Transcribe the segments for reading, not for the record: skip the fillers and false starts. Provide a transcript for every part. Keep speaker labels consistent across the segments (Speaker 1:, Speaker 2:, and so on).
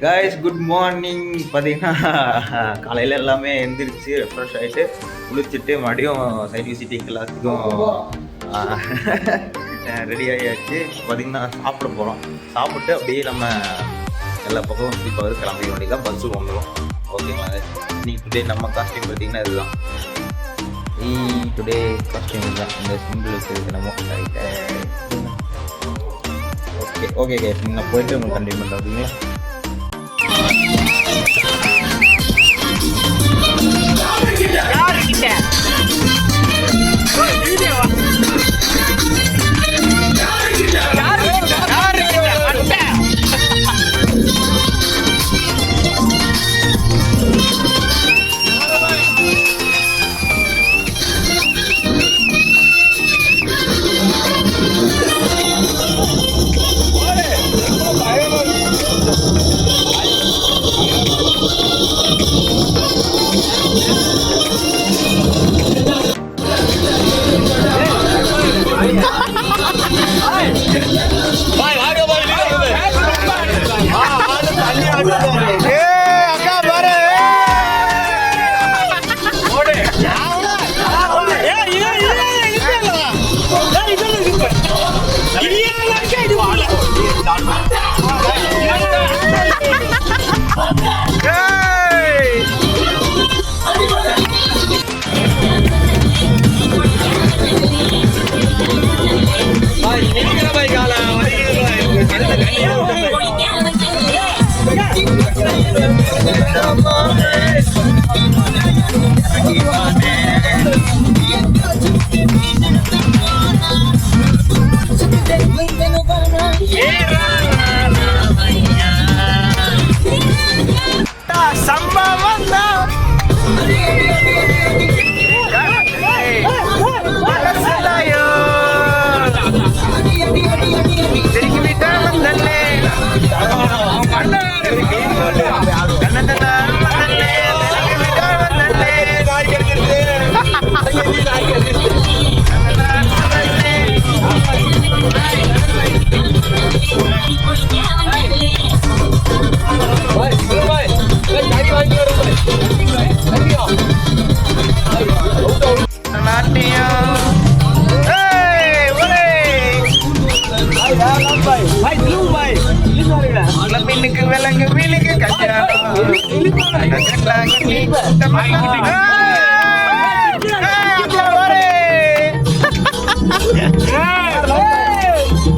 Speaker 1: Guys good morning. பார்த்தீங்கன்னா காலையில் எல்லாமே எழுந்திரிச்சு ரெஃப்ரெஷ் ஆகிட்டு குளிச்சுட்டு மறுபடியும் சைட் விசிட்டிங் எல்லாத்துக்கும் ரெடி ஆகியாச்சு. பார்த்தீங்கன்னா சாப்பிட போகிறோம். சாப்பிட்டு அப்படியே நம்ம எல்லா பக்கமும் சுற்றி பார்த்து கிளம்பிக்க வேண்டியதான். பஸ்ஸு வந்துடும். ஓகேங்களா? இன்னைக்கு டுடே நம்ம காஸ்டியூம் பார்த்தீங்கன்னா இதுதான். டுடே காஸ்டியூம் இதுதான். இந்த சிம்பிள் வச்சுருக்கு நம்ம ரைட்டு. ஓகே நான் போயிட்டு உங்களுக்கு கண்டினியூ பண்ணுறேன். ஓகேங்களா?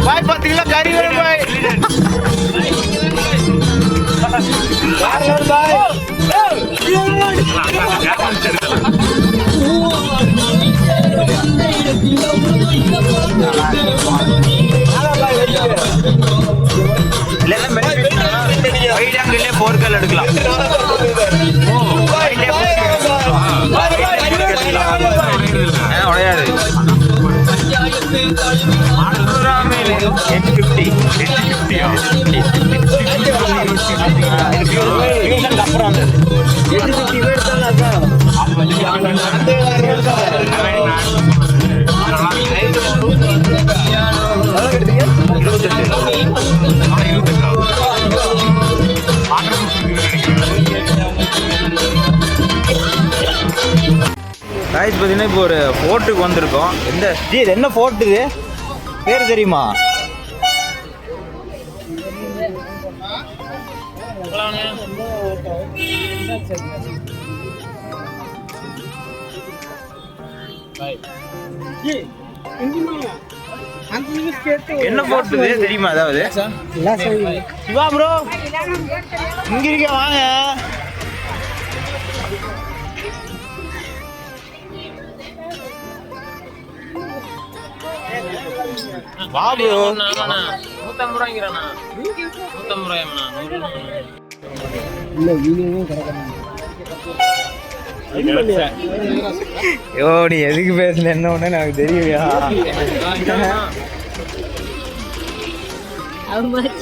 Speaker 1: பாய் 10 கிலோ கறி வேணும் பாய். போர்க்கல் எடுக்கலாம். உடையாது. 850 அப்புறம் காய்ஸ் பார்த்தீங்கன்னா இப்போ ஒரு ஃபோர்ட்டுக்கு வந்திருக்கோம். இது என்ன ஃபோர்ட்? இது பேர் தெரியுமா? என்ன ஃபோர்ட் இது தெரியுமா? அதாவது சிவா ப்ரோ இங்க இருக்க வாங்க. பாபு 150 ரூபாய்ங்கறானா? 150 ரூபாய்மா? 100 இல்ல வீடியோவும் கரெக்ட்டா. யோ நீ எதுக்கு பேசல என்ன ஒண்ணு எனக்கு தெரியுமா? how much?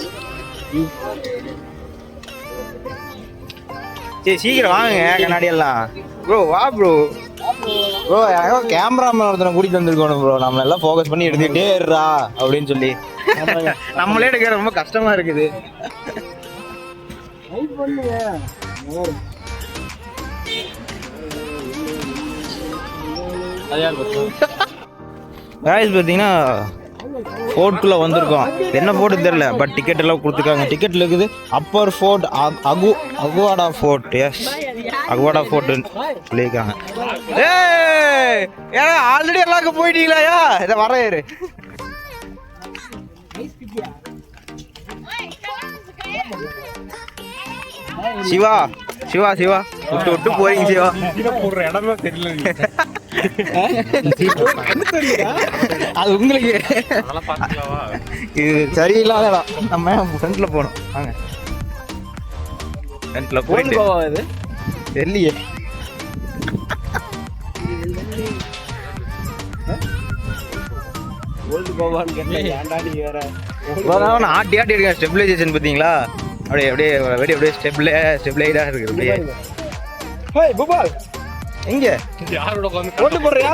Speaker 1: சரி சீக்கிரம் வாங்க கண்ணாடி எல்லாம். ப்ரோ வா ப்ரோ. ப்ரோ கேமராமேன் ஒருத்தனை கூட்டிட்டு வந்திருக்கோம் ப்ரோ. நம்ம எல்லாம் ஃபோக்கஸ் பண்ணி எடுத்துக்கிட்டே இருறா அப்படின்னு சொல்லி நம்மளே எடுக்க ரொம்ப கஷ்டமா இருக்குது. பார்த்தீங்கன்னா ஃபோர்ட்டுக்குள்ளே வந்திருக்கோம். என்ன ஃபோர்ட்டு தெரியல, பட் டிக்கெட் எல்லாம் கொடுத்துருக்காங்க. டிக்கெட்டில் இருக்குது upper fort Aguada fort. Yes, Aguada ஃபோர்ட்டுன்னு சொல்லியிருக்காங்க. ஏன்னா ஆல்ரெடி எல்லாருக்கும் போயிட்டீங்களாயா? இதை வரையாரு சிவா சிவா சிவா விட்டு விட்டு போறீங்க சிவா. போடுற இடமே தெரியல. அது உங்களுக்கு இது சரியில்லாதடா. நம்ம ஃப்ரண்ட்ல போகணும். வாங்க ஃப்ரண்ட்ல போயிட்டு தெரியலையே. ஆட்டி ஆட்டி இருக்கேன். ஸ்டெபிலைசேஷன் பார்த்தீங்களா? அப்படியே அப்படியே அப்படியே அப்படியே ஸ்டெபிளைடா இருக்கு. அப்படியே எங்க யாரோட ஓட்டு போடுறியா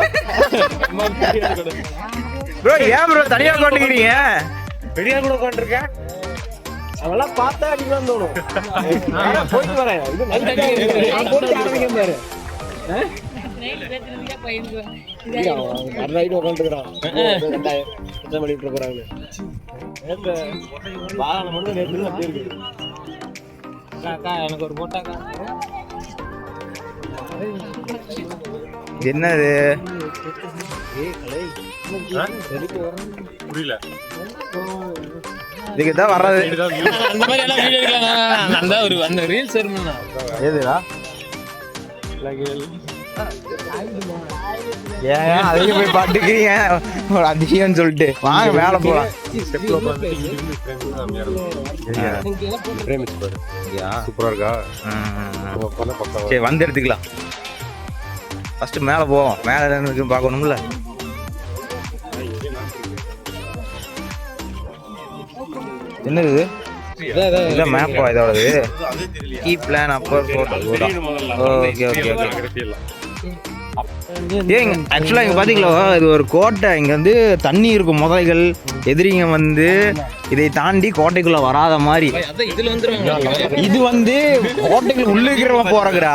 Speaker 1: ப்ரோ? ஏன் ப்ரோ தனியா உட்காந்துக்கிறீங்க? வெளியா கூட உட்காந்துருக்கேன். அதெல்லாம் பார்த்தா அடிக்கலாம் தோணும். போயிட்டு வரேன். பாரு உட்காந்துக்கிறான். பண்ணிட்டு போறாங்க. எனக்கு ஒரு போட்டாக்கா என்னது புரியல. இதுக்குதான் வர்றது. அந்த மாதிரி எல்லாம் வீடியோ எடுக்கலாம். அந்த ஒரு அந்த ரீல்ஸ் எதுடா ஏன் அதையும் போய் பாட்டுக்கிறீங்க ஒரு அதிகம்னு சொல்லிட்டு வாங்க மேல போலாம். சூப்பரா இருக்கா? சரி வந்து எடுத்துக்கலாம். ஃபர்ஸ்ட் மேல போவோம். மேல என்ன பார்க்கணும்ல. என்னது இது? மேப்பா இதோடது? Key plan upper photo. Okay okay okay. ஏங்க ஆக்சுவலாக இங்கே பார்த்தீங்களா, இது ஒரு கோட்டை. இங்கே வந்து தண்ணி இருக்கும், முதலைகள் எதிரிங்க வந்து இதை தாண்டி கோட்டைக்குள்ளே வராத மாதிரி. இது வந்து கோட்டைக்குள்ள உள்ள இருக்கிறவங்க போறதுடா.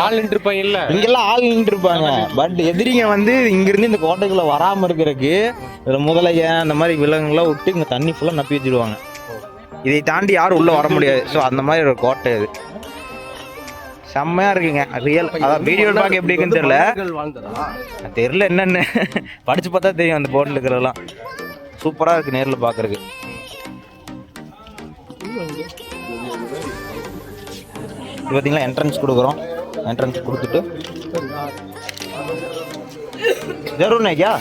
Speaker 1: ஆள் நின்றுப்பாங்க. இல்லை இங்கெல்லாம் ஆள் நின்றுருப்பாங்க. பட் எதிரிங்க வந்து இங்கிருந்து இந்த கோட்டைக்குள்ளே வராமல் இருக்கிறதுக்கு இதில் முதலைய அந்த மாதிரி விலங்குலாம் விட்டு இங்கே தண்ணி ஃபுல்லாக நப்பி வச்சுடுவாங்க. இதை தாண்டி யாரும் உள்ளே வர முடியாது. ஸோ அந்த மாதிரி ஒரு கோட்டை இது. செம்மையா இருக்குங்க ரியல். அதான் வீடியோ பார்க்க எப்படி இருக்குன்னு தெரியல என்னன்னு படிச்சு பார்த்தா தெரியும். அந்த போர்டில் இருக்கிறதெல்லாம் சூப்பரா இருக்கு நேர்ல பாக்குறதுக்கு. பார்த்தீங்களா என்ட்ரன்ஸ் கொடுக்குறோம். என்ட்ரன்ஸ் கொடுத்துட்டு ஜரூர் நைக்கியா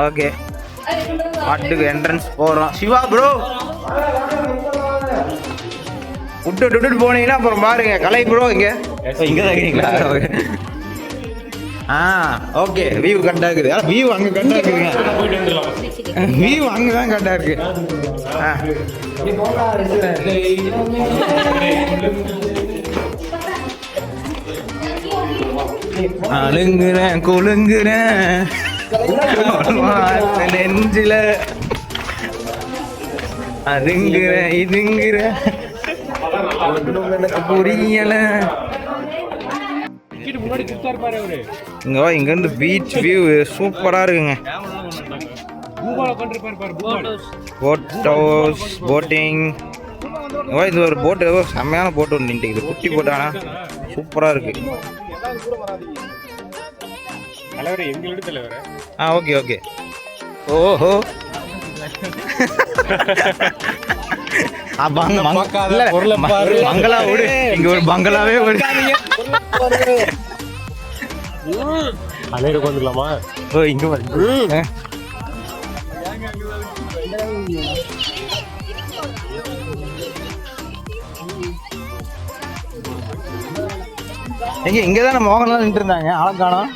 Speaker 1: ஓகே பாட்டுக்கு என்ட்ரன்ஸ் போகிறோம். சிவா ப்ரோ விட்டு போனீங்கன்னா அப்புறம் பாருங்க கலை ப்ரோ இங்கே இங்கே தான் இருக்கீங்களா? ஓகே வியூ கரெக்டாக இருக்குது. வியூ அங்கே கரெக்டாக இருக்குதுங்க. வியூ அங்கே தான் கரெக்டாக இருக்கு. அழுங்குறேன் குழுங்குறேன் நெஞ்சில அதுங்குறேன் இதுங்குறேன் எனக்கு புரியல. இங்க இருந்து பீச் வியூ சூப்பரா இருக்குங்க. Boat boating. இது ஒரு போட், ஏதோ செம்மையான போட் ஒன்று நின்றுக்குது. குட்டி போட்டானா சூப்பரா இருக்கு. Okay okay. ஓஹோ பங்களா விடு. இங்க ஒரு பங்களாவே வந்துக்கலாமா? ஓ இங்க எங்க இங்கதான் மோகன்லாம் நின்று இருந்தாங்க. ஆளை காணோம்.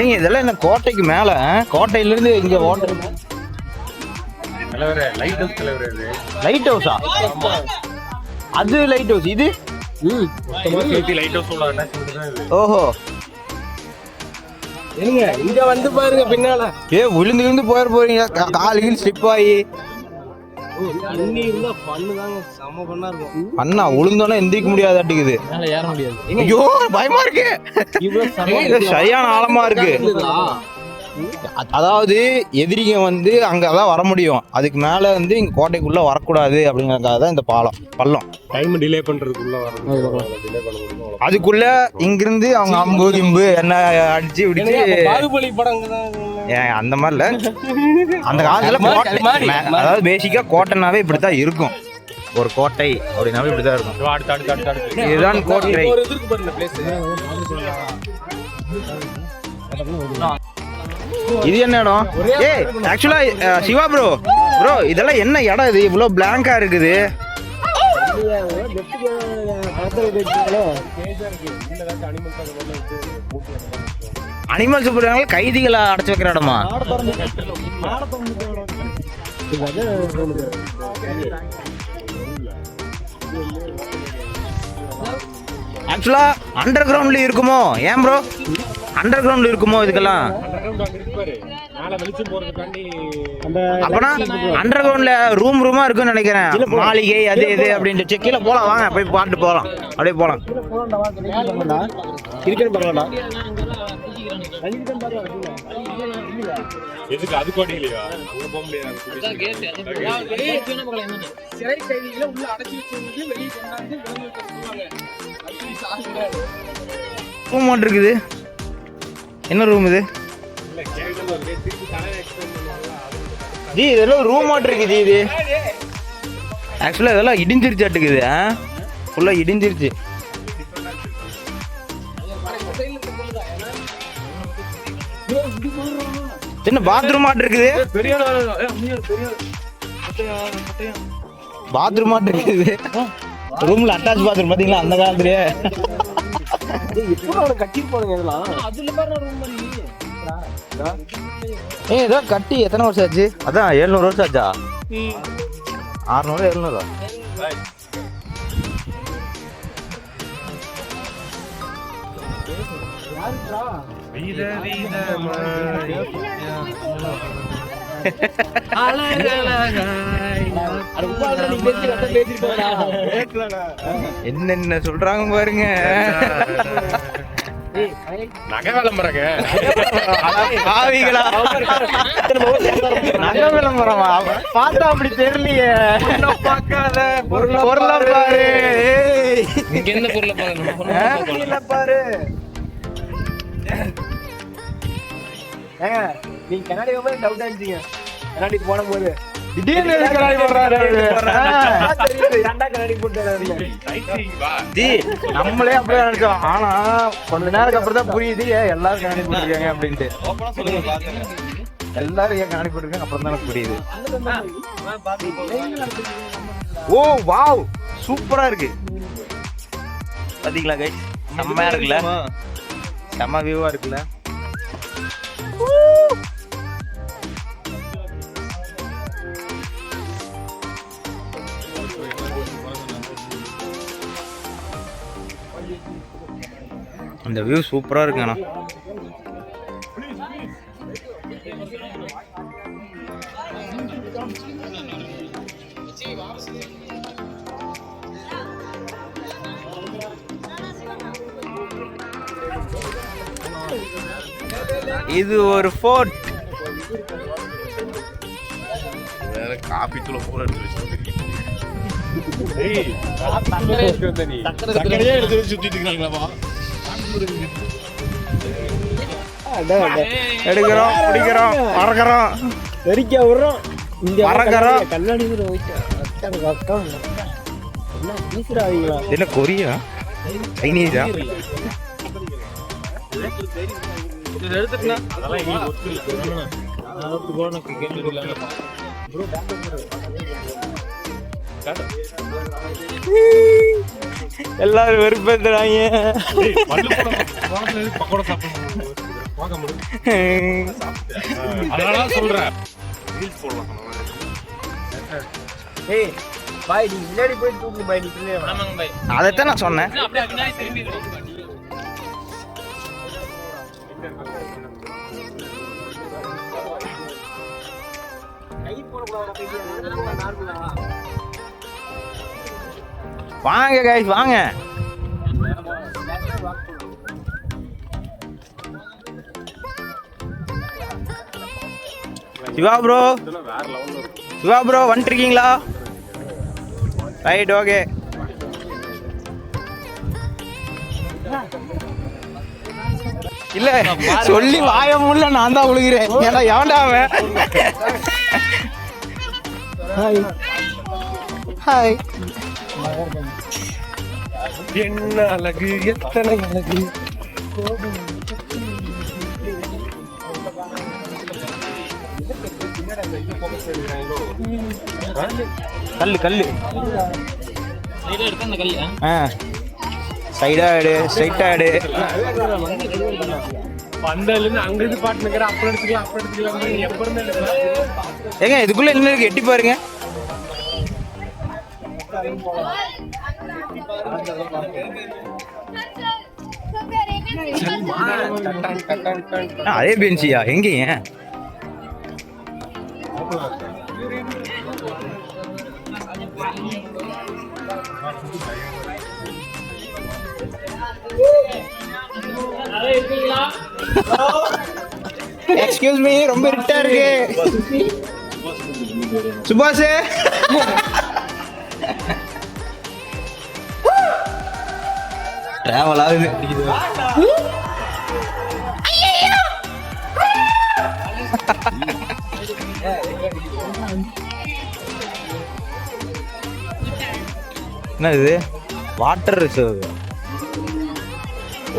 Speaker 1: ஏங்க இதெல்லாம் என்ன கோட்டைக்கு மேல? கோட்டையில இருந்து இங்க ஓட்டை லைட் ஹவுஸா? அது லைட் ஹவுஸ். இது ஓஹோ
Speaker 2: என்னங்க இங்க வந்து பாருங்க பின்னால.
Speaker 1: விழுந்து போறீங்க, கால் கீழ் ஸ்லிப் ஆகி.
Speaker 2: தண்ணி இருந்தா பண்ணுதாங்க செம பண்ணா இருக்கும்.
Speaker 1: அண்ணா உளுந்தோன்னா எந்திரிக்க முடியாதாட்டிக்குது,
Speaker 2: மேல ஏற முடியாது.
Speaker 1: ஐயோ பயமா இருக்கு, சரியான ஆழமா இருக்கு. அதாவது எதிரிங்க வந்து அங்கதான் வர முடியும், அதுக்கு மேல வந்து இங்க கோட்டைக்குள்ள வரக்கூடாது அப்படிங்கறதுக்காக தான் இந்த பள்ளம்.
Speaker 2: டைம் டிலே பண்றதுக்குள்ள வரணும்.
Speaker 1: அதுக்குள்ள இங்கிருந்து அவங்க அம்பு கிம்பு என்ன அடிச்சு விடிச்சு.
Speaker 2: பாகுபலி படம்
Speaker 1: அந்த மாதிரி இல்ல, அந்த காலத்துல அதாவது பேசிக்கா கோட்டைனாவே இப்படித்தான் இருக்கும். ஒரு கோட்டை அப்படின்னாவே இப்படிதான் இருக்கும். இதுதான் கோட்டை. இது என்ன இடம்? ஆக்சுவலா சிவா ப்ரோ இதெல்லாம் என்ன இடம்? இது இவ்வளவு பிளாங்கா இருக்குது. அனிமல் சூப்பர் கைதிகளை அடைச்சு வைக்கிற இடமா? ஆக்சுவலா அண்டர் கிரவுண்ட்ல இருக்குமோ? ஏன் ப்ரோ அண்டர் கிரவுண்ட்ல இருக்குமோ இதுக்கெல்லாம்? அப்பனா அண்டர் கிரவுண்ட்ல ரூமா இருக்குன்னு நினைக்கிறேன், மாளிகை அது இது அப்படின்ட்டு. கீழே போலாம், வாங்க போய் பாட்டு போலாம், அப்படியே போலாம்.
Speaker 2: எதுக்கு அது கோட்டையிலையா? அங்க போக முடியாது. சிறை கைதிகளை உள்ள அடைச்சி வச்சிருந்து வெளியே கொண்டாந்து
Speaker 1: ரூம் ஒன்று இருக்குது. என்ன ரூம் இது? ஜி இதெல்லாம் ரூம் மாட்டு இருக்குது. இது ஆக்சுவலா இதெல்லாம் இடிஞ்சிருச்சாட்டுக்குது, ஃபுல்லா இடிஞ்சிருச்சு. என்ன பாத்ரூம் மாட்டு இருக்குது, பாத்ரூம் மாட்டு இருக்குது. ரூம்ல அட்டாச் பாத்ரூம் பாத்தீங்களா அந்த காலத்துலயே? ஏதோ கட்டி எத்தனை வருஷம் ஆச்சு? அதான் 700 வருஷம் ஆச்சா? 600 700. என்னென்ன சொல்றாங்க பாருங்க.
Speaker 2: நகை விளம்பரங்க,
Speaker 1: நகை விளம்பரமா? பார்த்தா அப்படி தெரியலையே. பார்க்காத பொருளை பாரு,
Speaker 2: என்ன பொருளை
Speaker 1: பாரு.
Speaker 2: ஏங்க நீங்க கண்ணாடி போகும்போது டவுட் ஆயிடுச்சுங்க. கண்ணாடி போன போது
Speaker 1: திடீர்னு கண்ணாடி போடுறாரு. நம்மளே அப்படியே நினைச்சோம், ஆனா கொஞ்ச நேரத்துக்கு அப்புறம் தான் புரியுது எல்லாரும் கண்ணாடி போட்டுருக்காங்க அப்படின்ட்டு. எல்லாரும் ஏன் கண்ணாடி போட்டுருக்காங்க அப்புறம் தான் எனக்கு புரியுது. ஓ வாவ், சூப்பரா இருக்கு பாத்தீங்களா கைஸ்? செம்மையா இருக்குல்ல, செம்ம வியூவா இருக்குல்ல. இந்த வியூ சூப்பரா இருக்குண்ணா. இது ஒரு ஃபோர்ட்.
Speaker 2: வேற காபி தூள பூரா எடுத்து வச்சிருக்கீங்க.
Speaker 1: எடுக்கிறோம், பிடிக்கிறோம், பறக்கிறோம்,
Speaker 2: தெரிக்க விடுறோம்.
Speaker 1: பறக்கிறோம்.
Speaker 2: கண்ணாடி
Speaker 1: என்ன கொரியா சைனீஸா? எல்லாரும் வெறுப்பேத்துறாங்க.
Speaker 2: சொல்றேன் பாய், நீ முன்னாடி போய் தூக்கு பாய். நீ
Speaker 1: அதைத்தான் நான் சொன்னேன். வாங்க கைஸ் வாங்க. சிவா ப்ரோ வந்துருக்கீங்களா? Right okay. இல்ல சொல்லி வாய முடியல, நான் தான் விழுகிறேன். ஏன்னா எவன்டா அவன்? Hi hi.
Speaker 2: என்ன அழகு, எத்தனை அழகு.
Speaker 1: கல்லு கல்லு சைடா ஆடு, ஸ்ட்ரைட்டா ஆடு.
Speaker 2: பந்தல்ல அங்க இருந்து பாட்டுக்கிற அப்புறம் எடுத்துக்கலாம் எப்ப இருந்து
Speaker 1: ஏங்க இதுக்குள்ள என்ன இருக்கு எட்டி பாருங்க. அதே பெஞ்சியா எங்கேங்க? எக்ஸ்கியூஸ் மீ, ரொம்ப இருட்டா இருக்கு. சுபாஷ் டிராவல் ஆகுது. என்ன இது? Water reserve.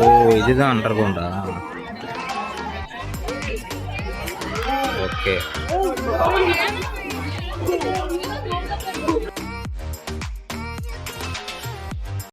Speaker 1: ஓ இதுதான் அண்டர் கிரவுண்டா? ஓகே.